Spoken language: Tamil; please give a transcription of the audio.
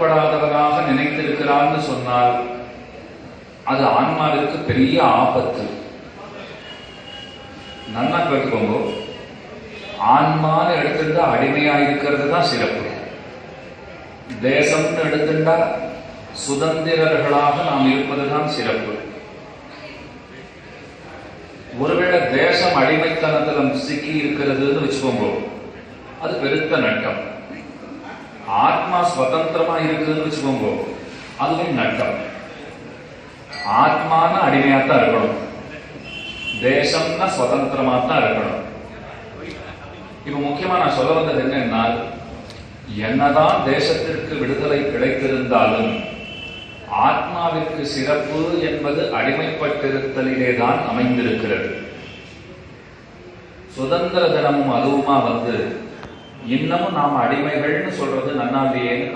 கட்டுப்படாதவராக நினைத்திருக்கிறான்னு சொன்னால் அது ஆன்மாவிற்கு பெரிய ஆபத்து. நல்லா கேட்டுக்கோங்க, ஆன்மான்னு எடுத்துட்டா அடிமையா இருக்கிறது தான் சிறப்பு. தேசம்னு எடுத்துட்டா சுதந்திரர்களாக நாம் இருப்பதுதான் சிறப்பு. ஒருவேளை தேசம் அடிமைத்தனத்திலும் சிக்கி இருக்கிறதுன்னு வச்சுக்கோங்க, அது பெருத்த நட்டம். ஆத்மா சுதந்திரமா இருக்குதுன்னு வச்சுக்கோங்க, அதுவும் நட்டம். ஆத்மான அடிமையாத்தான் இருக்கணும், தேசம்னா சுதந்திரமா தான் இருக்கணும். இப்ப முக்கியமா நான் சொல்ல வந்தது என்னன்னா, என்னதான் தேசத்திற்கு விடுதலை கிடைத்திருந்தாலும் ஆத்மாவிற்கு சிறப்பு என்பது அடிமைப்பட்டிருத்தலிலேதான் அமைந்திருக்கிறது. சுதந்திர தினமும் அதுவுமா இன்னமும் நாம அடிமைகள்னு சொல்றது நன்னாவியேன்னு